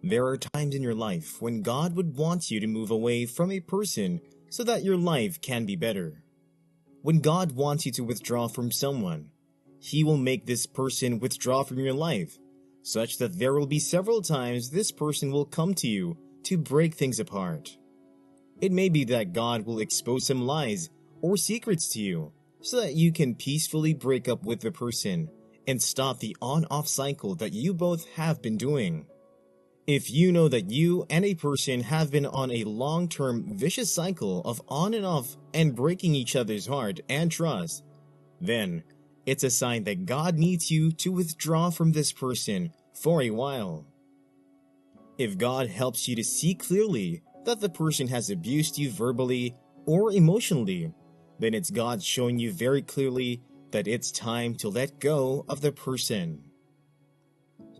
There are times in your life when God would want you to move away from a person so that your life can be better. When God wants you to withdraw from someone, He will make this person withdraw from your life, such that there will be several times this person will come to you to break things apart. It may be that God will expose some lies or secrets to you so that you can peacefully break up with the person and stop the on-off cycle that you both have been doing. If you know that you and a person have been on a long-term vicious cycle of on and off and breaking each other's heart and trust, then it's a sign that God needs you to withdraw from this person for a while. If God helps you to see clearly that the person has abused you verbally or emotionally, then it's God showing you very clearly that it's time to let go of the person.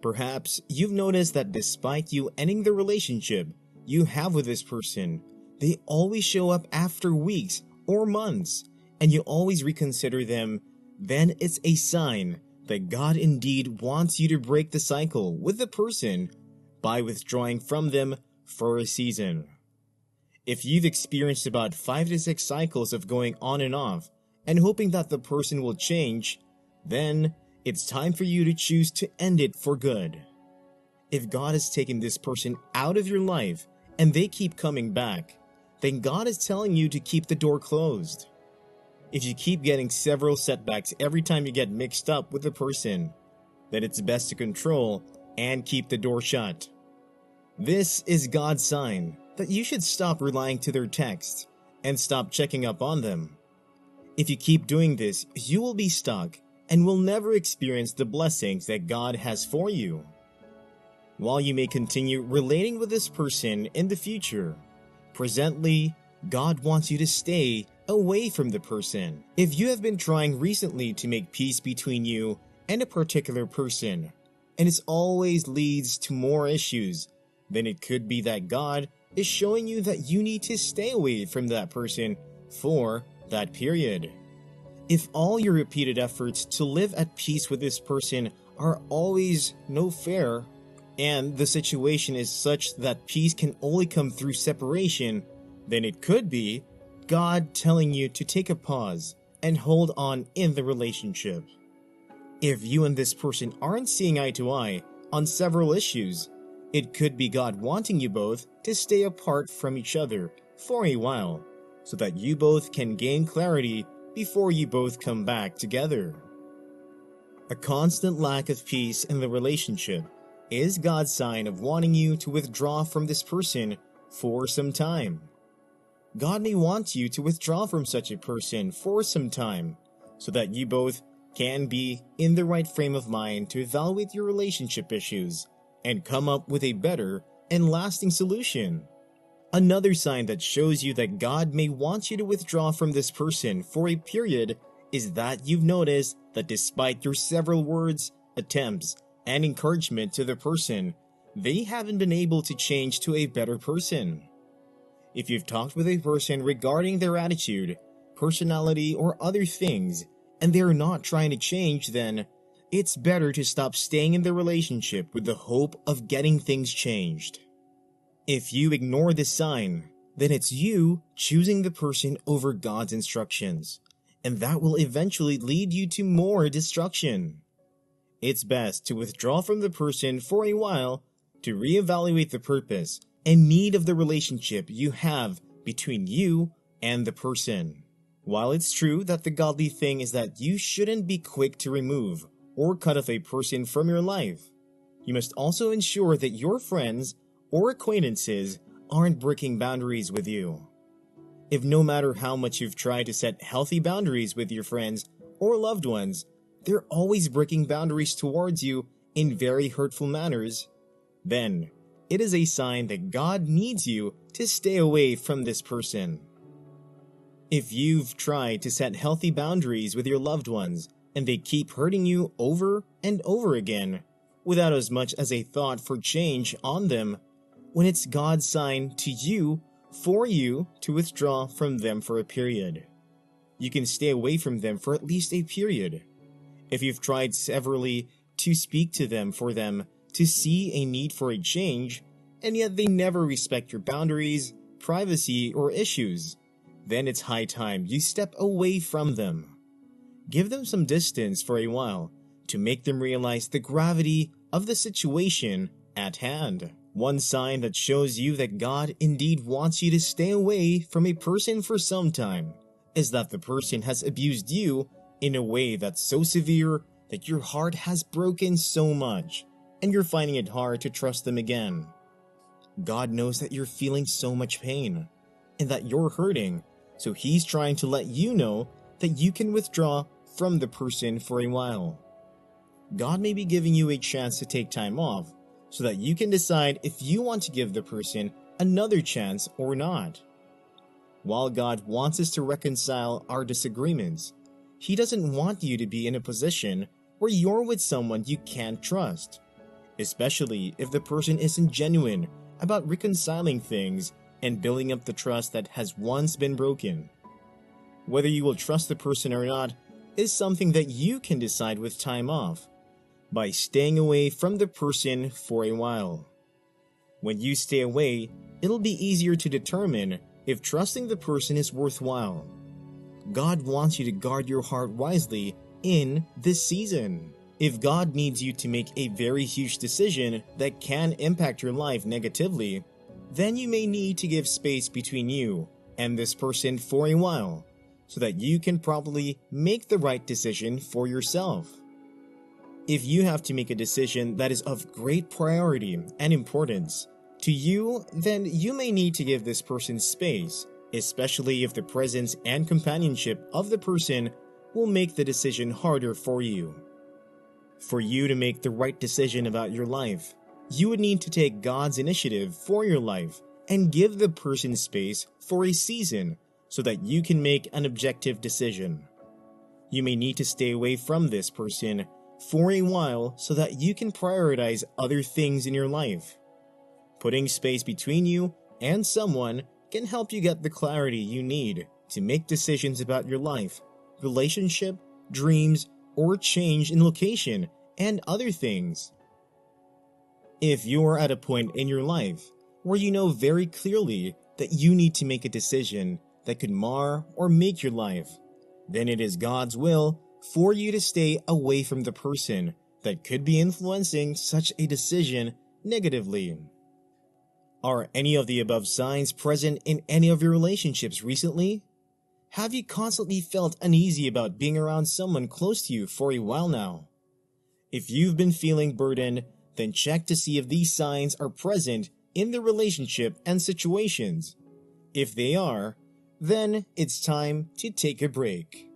Perhaps you've noticed that despite you ending the relationship you have with this person, they always show up after weeks or months, and you always reconsider them. Then it's a sign that God indeed wants you to break the cycle with the person by withdrawing from them for a season. If you've experienced about 5 to 6 cycles of going on and off and hoping that the person will change, then it's time for you to choose to end it for good. If God has taken this person out of your life and they keep coming back, then God is telling you to keep the door closed. If you keep getting several setbacks every time you get mixed up with the person, then it's best to control and keep the door shut. This is God's sign that you should stop relying to their texts and stop checking up on them. If you keep doing this, you will be stuck and will never experience the blessings that God has for you. While you may continue relating with this person in the future, presently, God wants you to stay away from the person. If you have been trying recently to make peace between you and a particular person, and it always leads to more issues, then it could be that God is showing you that you need to stay away from that person for that period. If all your repeated efforts to live at peace with this person are always no fair, and the situation is such that peace can only come through separation, then it could be God telling you to take a pause and hold on in the relationship. If you and this person aren't seeing eye to eye on several issues, it could be God wanting you both to stay apart from each other for a while, so that you both can gain clarity before you both come back together. A constant lack of peace in the relationship is God's sign of wanting you to withdraw from this person for some time. God may want you to withdraw from such a person for some time, so that you both can be in the right frame of mind to evaluate your relationship issues and come up with a better and lasting solution. Another sign that shows you that God may want you to withdraw from this person for a period is that you've noticed that despite your several words, attempts, and encouragement to the person, they haven't been able to change to a better person. If you've talked with a person regarding their attitude, personality, or other things, and they're not trying to change, then it's better to stop staying in the relationship with the hope of getting things changed. If you ignore this sign, then it's you choosing the person over God's instructions, and that will eventually lead you to more destruction. It's best to withdraw from the person for a while to reevaluate the purpose and need of the relationship you have between you and the person. While it's true that the godly thing is that you shouldn't be quick to remove or cut off a person from your life, you must also ensure that your friends or acquaintances aren't breaking boundaries with you. If no matter how much you've tried to set healthy boundaries with your friends or loved ones, they're always breaking boundaries towards you in very hurtful manners, then it is a sign that God needs you to stay away from this person. If you've tried to set healthy boundaries with your loved ones and they keep hurting you over and over again without as much as a thought for change on them, when it's God's sign to you for you to withdraw from them for a period. You can stay away from them for at least a period. If you've tried severally to speak to them for them to see a need for a change, and yet they never respect your boundaries, privacy, or issues, then it's high time you step away from them. Give them some distance for a while to make them realize the gravity of the situation at hand. One sign that shows you that God indeed wants you to stay away from a person for some time is that the person has abused you in a way that's so severe that your heart has broken so much and you're finding it hard to trust them again. God knows that you're feeling so much pain and that you're hurting, so He's trying to let you know that you can withdraw from the person for a while. God may be giving you a chance to take time off so that you can decide if you want to give the person another chance or not. While God wants us to reconcile our disagreements, He doesn't want you to be in a position where you're with someone you can't trust, especially if the person isn't genuine about reconciling things and building up the trust that has once been broken. Whether you will trust the person or not is something that you can decide with time off, by staying away from the person for a while. When you stay away, it'll be easier to determine if trusting the person is worthwhile. God wants you to guard your heart wisely in this season. If God needs you to make a very huge decision that can impact your life negatively, then you may need to give space between you and this person for a while, so that you can probably make the right decision for yourself. If you have to make a decision that is of great priority and importance to you, then you may need to give this person space, especially if the presence and companionship of the person will make the decision harder for you. For you to make the right decision about your life, you would need to take God's initiative for your life and give the person space for a season so that you can make an objective decision. You may need to stay away from this person for a while so that you can prioritize other things in your life. Putting space between you and someone can help you get the clarity you need to make decisions about your life, relationship, dreams, or change in location and other things. If you are at a point in your life where you know very clearly that you need to make a decision that could mar or make your life, then it is God's will for you to stay away from the person that could be influencing such a decision negatively. Are any of the above signs present in any of your relationships recently? Have you constantly felt uneasy about being around someone close to you for a while now? If you've been feeling burdened, then check to see if these signs are present in the relationship and situations. If they are, then it's time to take a break.